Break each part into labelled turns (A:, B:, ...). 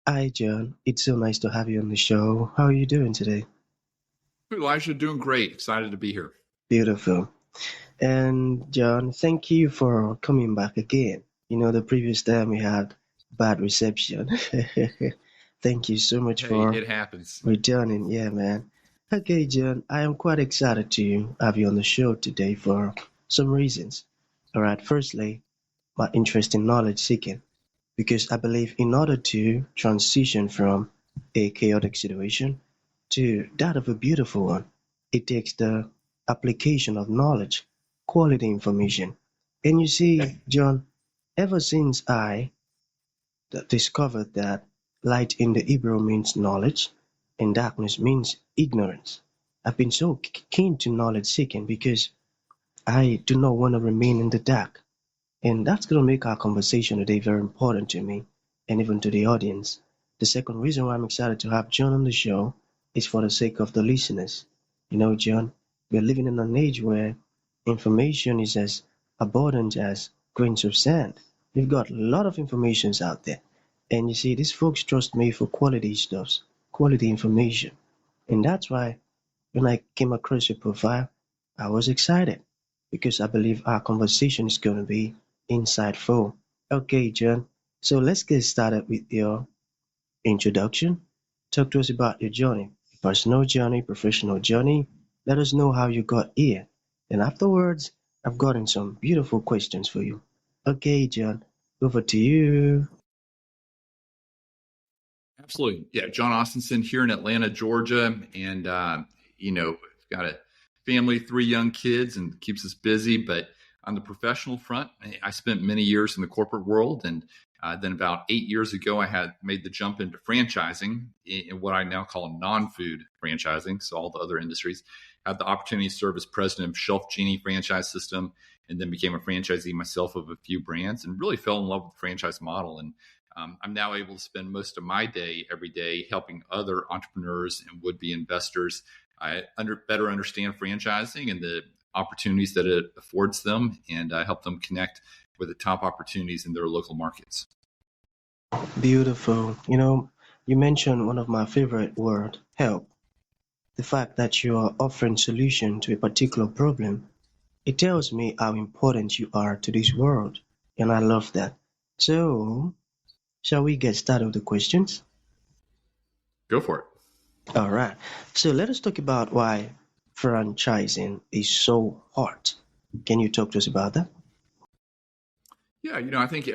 A: Hi, John. It's so nice to have you on the show. How are you doing today?
B: Elijah, doing great. Excited to be here.
A: Beautiful. And John, thank you for coming back again. The previous time we had bad reception. Thank you so much
B: Hey,
A: for
B: it happens.
A: returning. Yeah, man. Okay, John, I am quite excited to have you on the show today for some reasons. All right, firstly, my interest in knowledge seeking, because I believe in order to transition from a chaotic situation to that of a beautiful one, it takes the application of knowledge, quality information. And you see, John, ever since I discovered that light in the Hebrew means knowledge and darkness means ignorance, I've been so keen to knowledge seeking because I do not want to remain in the dark. And that's going to make our conversation today very important to me and even to the audience. The second reason why I'm excited to have John on the show is for the sake of the listeners. John, we're living in an age where information is as abundant as grains of sand. We've got a lot of informations out there. And you see, these folks trust me for quality stuffs, quality information. And that's why when I came across your profile, I was excited because I believe our conversation is going to be insightful. Okay, John. So let's get started with your introduction. Talk to us about your journey, personal journey, professional journey. Let us know how you got here. And afterwards, I've gotten some beautiful questions for you. Okay, John, over to you.
B: Absolutely. Yeah, Jon Ostenson here in Atlanta, Georgia. And, got a family, three young kids, and keeps us busy. But on the professional front, I spent many years in the corporate world. And then about 8 years ago, I had made the jump into franchising in what I now call non-food franchising. So all the other industries. Had the opportunity to serve as president of ShelfGenie franchise system, and then became a franchisee myself of a few brands, and really fell in love with the franchise model. And I'm now able to spend most of my day every day helping other entrepreneurs and would-be investors better understand franchising and the opportunities that it affords them, and help them connect with the top opportunities in their local markets.
A: Beautiful. You mentioned one of my favorite word, help. The fact that you are offering solution to a particular problem, it tells me how important you are to this world, and I love that. So, shall we get started with the questions?
B: Go for it.
A: All right. So let us talk about why franchising is so hard. Can you talk to us about that?
B: Yeah, I think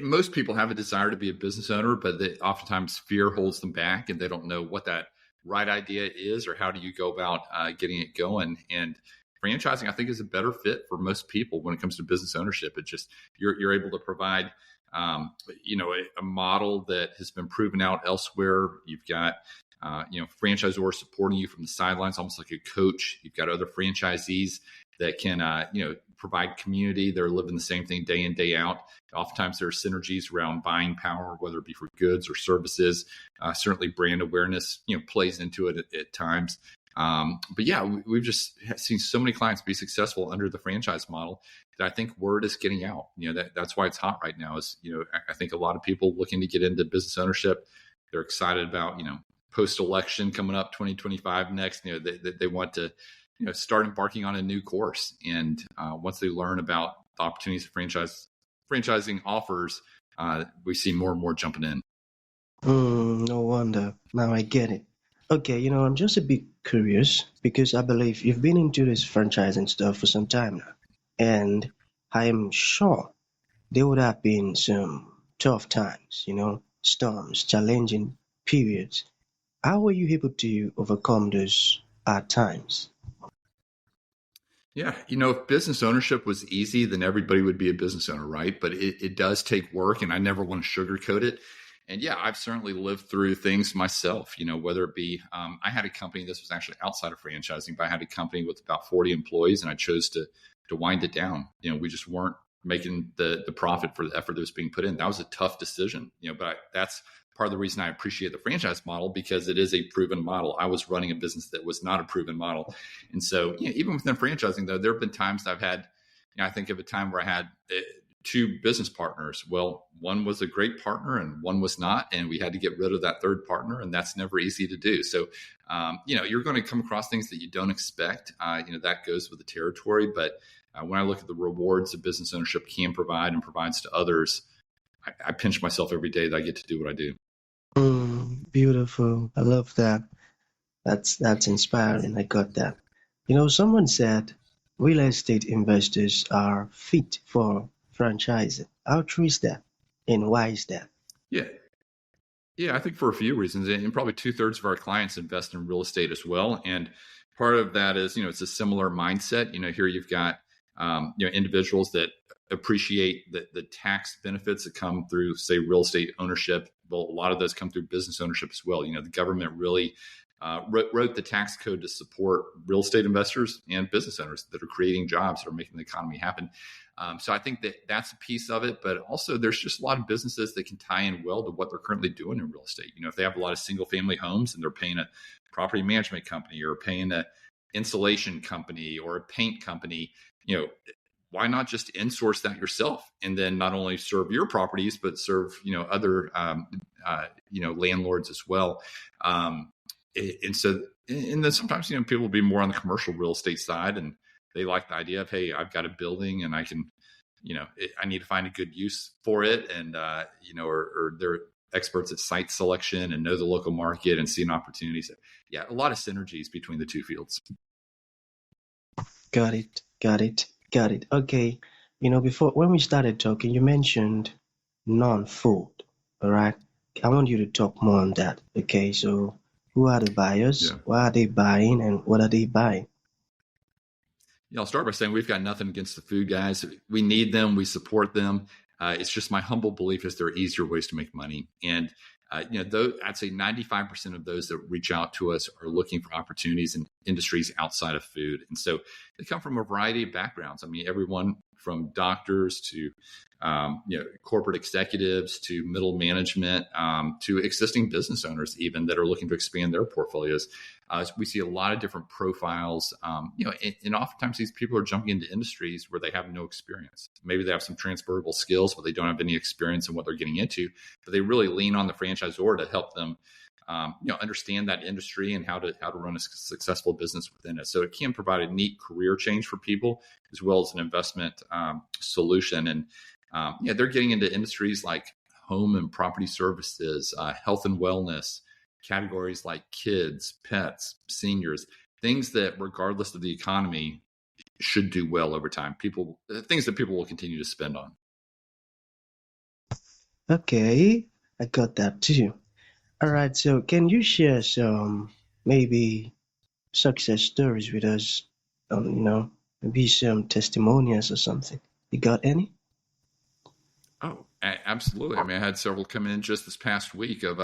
B: most people have a desire to be a business owner, but oftentimes fear holds them back, and they don't know what that right idea is or how do you go about getting it going. And franchising, I think, is a better fit for most people when it comes to business ownership. It just you're able to provide, a model that has been proven out elsewhere. You've got franchisors supporting you from the sidelines, almost like a coach. You've got other franchisees that can, provide community. They're living the same thing day in, day out. Oftentimes there are synergies around buying power, whether it be for goods or services. Certainly brand awareness, plays into it at times. But yeah, we've just seen so many clients be successful under the franchise model that I think word is getting out. That's why it's hot right now is, I think a lot of people looking to get into business ownership, they're excited about, post-election coming up 2025 next, they want to, start embarking on a new course. And once they learn about the opportunities that franchising offers, we see more and more jumping in.
A: No wonder. Now I get it. Okay, I'm just a bit curious because I believe you've been into this franchising stuff for some time now. And I am sure there would have been some tough times, storms, challenging periods. How were you able to overcome those hard times?
B: Yeah, if business ownership was easy, then everybody would be a business owner, right? But it does take work, and I never want to sugarcoat it. And yeah, I've certainly lived through things myself, whether it be, I had a company, this was actually outside of franchising, but I had a company with about 40 employees, and I chose to wind it down. We just weren't making the profit for the effort that was being put in. That was a tough decision, but that's part of the reason I appreciate the franchise model, because it is a proven model. I was running a business that was not a proven model. And so, even within franchising, though, there have been times that I've had, I think of a time where I had two business partners. Well, one was a great partner and one was not, and we had to get rid of that third partner, and that's never easy to do. So, you're going to come across things that you don't expect. That goes with the territory. But when I look at the rewards that business ownership can provide and provides to others, I pinch myself every day that I get to do what I do.
A: Beautiful. I love that. That's inspiring. I got that. Someone said real estate investors are fit for franchising. How true is that? And why is that?
B: Yeah. Yeah, I think for a few reasons, and probably 2/3 of our clients invest in real estate as well. And part of that is, it's a similar mindset. Here you've got, individuals that appreciate the tax benefits that come through, say, real estate ownership. Well, a lot of those come through business ownership as well. The government really wrote the tax code to support real estate investors and business owners that are creating jobs that are making the economy happen. So I think that that's a piece of it, but also there's just a lot of businesses that can tie in well to what they're currently doing in real estate. If they have a lot of single family homes and they're paying a property management company or paying an insulation company or a paint company, why not just insource that yourself and then not only serve your properties, but serve, other, landlords as well. And then sometimes, people will be more on the commercial real estate side and they like the idea of, hey, I've got a building and I can, I need to find a good use for it. And, or they're experts at site selection and know the local market and seeing opportunities. Yeah, a lot of synergies between the two fields.
A: Got it. Okay. Before, when we started talking, you mentioned non-food. All right. I want you to talk more on that. Okay. So who are the buyers?
B: Yeah.
A: Why are they buying and what are they buying?
B: I'll start by saying we've got nothing against the food guys. We need them. We support them. It's just my humble belief is there are easier ways to make money. And, I'd say 95% of those that reach out to us are looking for opportunities in industries outside of food. And so they come from a variety of backgrounds. I mean, everyone from doctors to, corporate executives to middle management, to existing business owners, even that are looking to expand their portfolios. We see a lot of different profiles, and oftentimes these people are jumping into industries where they have no experience. Maybe they have some transferable skills, but they don't have any experience in what they're getting into, but they really lean on the franchisor to help them, understand that industry and how to run a successful business within it. So it can provide a neat career change for people as well as an investment solution. And they're getting into industries like home and property services, health and wellness, categories like kids, pets, seniors, things that regardless of the economy should do well over time. Things that people will continue to spend on.
A: Okay. I got that too. All right. So can you share some maybe success stories with us? Maybe some testimonials or something. You got any?
B: Oh, absolutely. I mean, I had several come in just this past week of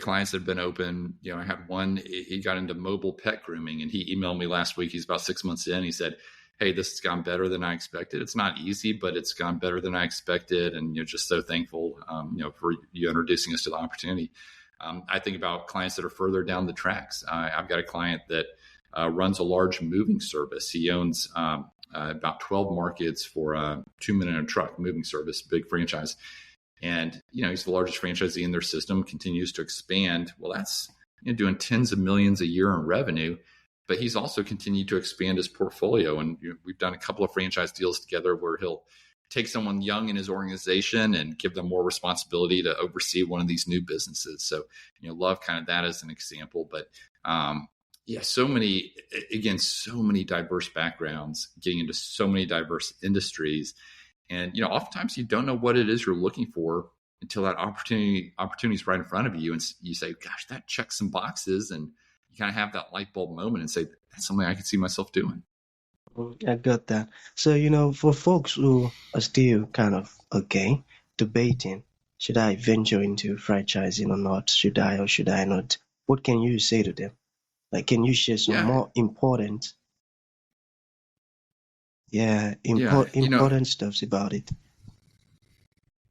B: clients that have been open. I had one, he got into mobile pet grooming and he emailed me last week. He's about 6 months in. He said, hey, this has gone better than I expected. It's not easy, but it's gone better than I expected. And just so thankful, for you introducing us to the opportunity. I think about clients that are further down the tracks. I've got a client that runs a large moving service. He owns about 12 markets for a 2 minute and a truck moving service, big franchise. And, he's the largest franchisee in their system, continues to expand. Well, that's doing tens of millions a year in revenue, but he's also continued to expand his portfolio. And we've done a couple of franchise deals together where he'll take someone young in his organization and give them more responsibility to oversee one of these new businesses. So, love kind of that as an example. But so many diverse backgrounds, getting into so many diverse industries. And, oftentimes you don't know what it is you're looking for until that opportunity is right in front of you. And you say, gosh, that checks some boxes. And you kind of have that light bulb moment and say, that's something I could see myself doing.
A: I got that. So, for folks who are still kind of, debating, should I venture into franchising or not? Should I or should I not? What can you say to them? Like, can you share some more important stuffs about it?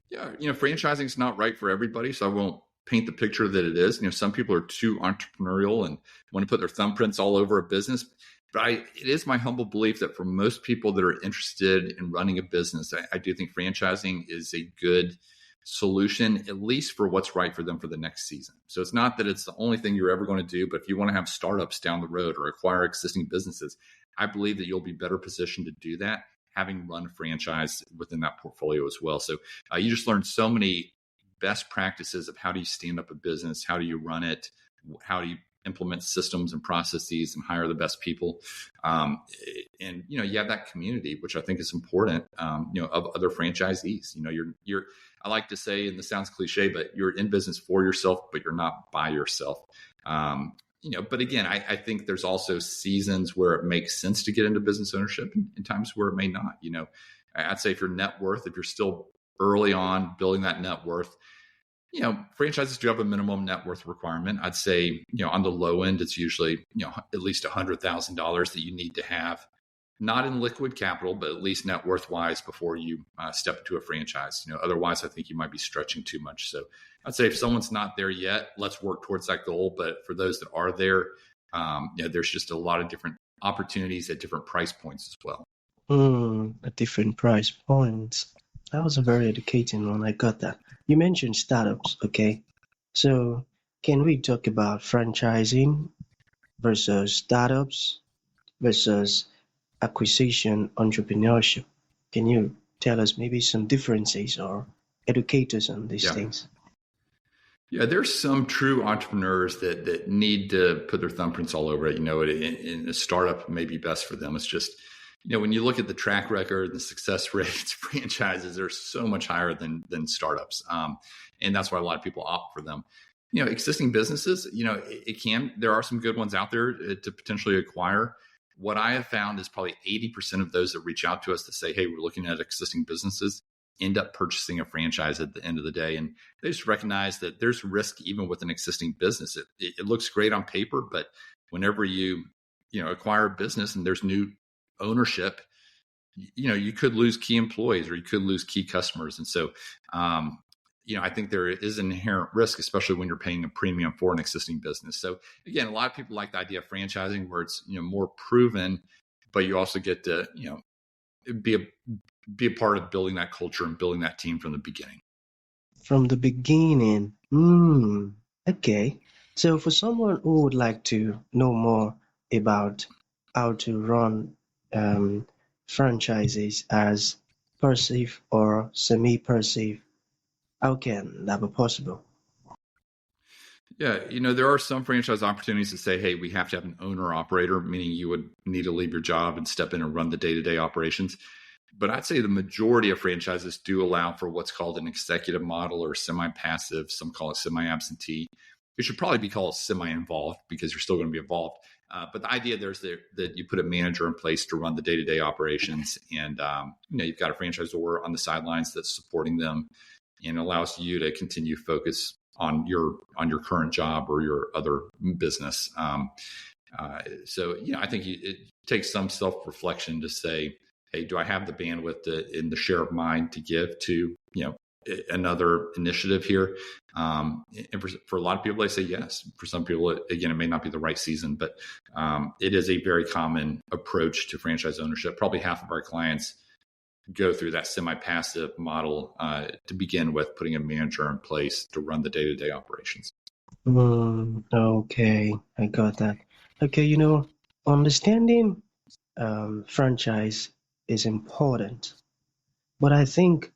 B: Yeah, franchising is not right for everybody, so I won't paint the picture that it is. Some people are too entrepreneurial and want to put their thumbprints all over a business. But it is my humble belief that for most people that are interested in running a business, I do think franchising is a good solution, at least for what's right for them for the next season. So it's not that it's the only thing you're ever going to do, but if you want to have startups down the road or acquire existing businesses, I believe that you'll be better positioned to do that, having run a franchise within that portfolio as well. So you just learn so many best practices of how do you stand up a business, how do you run it, how do you implement systems and processes and hire the best people. And, you have that community, which I think is important, of other franchisees. You're, I like to say, and this sounds cliche, but you're in business for yourself, but you're not by yourself. But again, I think there's also seasons where it makes sense to get into business ownership and times where it may not. I'd say if you're still early on building that net worth, franchises do have a minimum net worth requirement. I'd say, on the low end, it's usually, at least $100,000 that you need to have, not in liquid capital, but at least net worth wise before you step into a franchise. Otherwise, I think you might be stretching too much. So I'd say if someone's not there yet, let's work towards that goal. But for those that are there, there's just a lot of different opportunities at different price points as well.
A: At different price points. That was a very educating one. I got that. You mentioned startups, okay? So can we talk about franchising versus startups versus acquisition entrepreneurship? Can you tell us maybe some differences or educate us on these things?
B: Yeah, there's some true entrepreneurs that need to put their thumbprints all over it. In a startup may be best for them. It's just, when you look at the track record, the success rates, franchises are so much higher than startups. And that's why a lot of people opt for them. Existing businesses, there are some good ones out there to potentially acquire. What I have found is probably 80% of those that reach out to us to say, hey, we're looking at existing businesses, end up purchasing a franchise at the end of the day. And they just recognize that there's risk even with an existing business. It looks great on paper, but whenever you acquire a business and there's new ownership, you could lose key employees or you could lose key customers. And so, I think there is an inherent risk, especially when you're paying a premium for an existing business. So again, a lot of people like the idea of franchising where it's, more proven, but you also get to, be a part of building that culture and building that team from the beginning.
A: From the beginning. Okay. So for someone who would like to know more about how to run franchises as passive or semi-passive, how can that be possible?
B: Yeah, there are some franchise opportunities that say, hey, we have to have an owner operator, meaning you would need to leave your job and step in and run the day-to-day operations. But I'd say the majority of franchises do allow for what's called an executive model or semi-passive. Some call it semi-absentee. It should probably be called semi-involved because you're still going to be involved. But the idea there is that you put a manager in place to run the day-to-day operations, and you've got a franchisor on the sidelines that's supporting them and allows you to continue focus on your current job or your other business. So I think it takes some self-reflection to say, hey, do I have the bandwidth in the share of mind to give to another initiative here? And for a lot of people, they say yes. For some people, again, it may not be the right season, but it is a very common approach to franchise ownership. Probably half of our clients go through that semi-passive model to begin with, putting a manager in place to run the day-to-day operations.
A: Okay, I got that. Okay, understanding franchise is important, but I think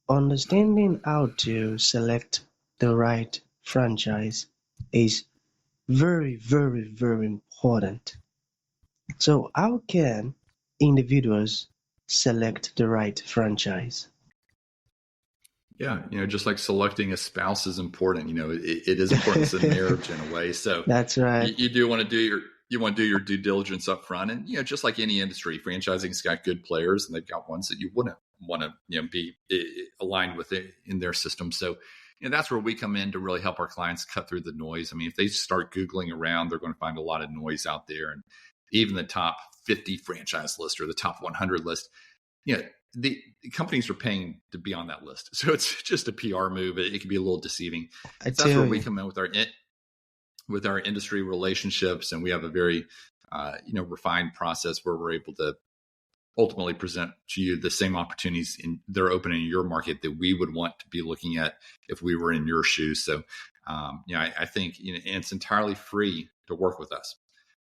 A: understanding how to select the right franchise is very, very, very important. So how can individuals select the right franchise?
B: Yeah, just like selecting a spouse is important. It is important to marriage in a way. So
A: that's right.
B: You do want to do your due diligence up front, and just like any industry, franchising's got good players, and they've got ones that you wouldn't want to be aligned with it in their system. So that's where we come in to really help our clients cut through the noise. I mean, if they start Googling around, they're going to find a lot of noise out there, and even the top 50 franchise list or the top 100 list, the companies are paying to be on that list. So it's just a PR move. It can be a little deceiving. That's where we come in with our industry relationships. And we have a very refined process where we're able to ultimately present to you the same opportunities they're opening in your market that we would want to be looking at if we were in your shoes. So, I think, and it's entirely free to work with us.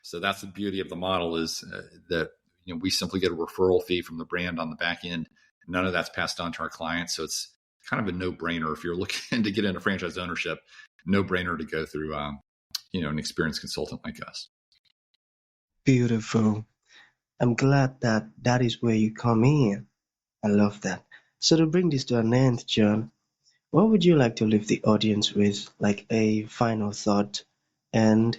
B: So that's the beauty of the model is that, we simply get a referral fee from the brand on the back end. None of that's passed on to our clients. So it's kind of a no-brainer. If you're looking to get into franchise ownership, no-brainer to go through, an experienced consultant like us.
A: Beautiful. I'm glad that that is where you come in. I love that. So to bring this to an end, John, what would you like to leave the audience with, like a final thought? And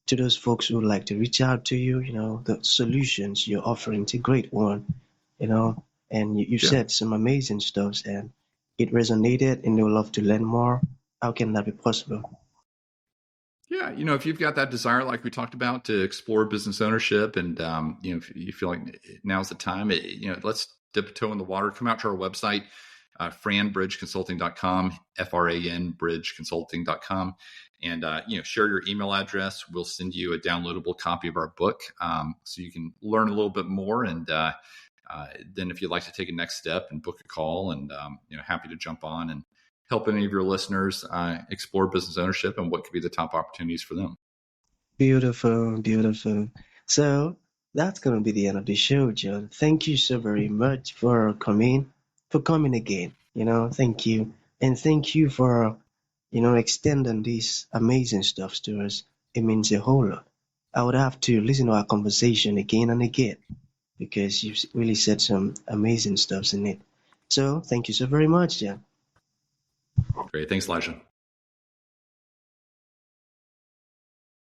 A: to those folks who would like to reach out to you, the solutions you're offering, it's a great one, and you
B: Yeah.
A: said some amazing stuff and it resonated and they would love to learn more. How can that be possible?
B: Yeah, if you've got that desire, like we talked about, to explore business ownership, and if you feel like now's the time, let's dip a toe in the water. Come out to our website, franbridgeconsulting.com, FRAN bridgeconsulting.com, and share your email address. We'll send you a downloadable copy of our book, so you can learn a little bit more. And then, if you'd like to take a next step and book a call, and happy to jump on and help any of your listeners explore business ownership and what could be the top opportunities for them.
A: Beautiful, beautiful. So that's going to be the end of the show, John. Thank you so very much for coming again. Thank you. And thank you for, extending these amazing stuff to us. It means a whole lot. I would have to listen to our conversation again and again because you've really said some amazing stuff in it. So thank you so very much, John.
B: Great. Thanks, Elijah.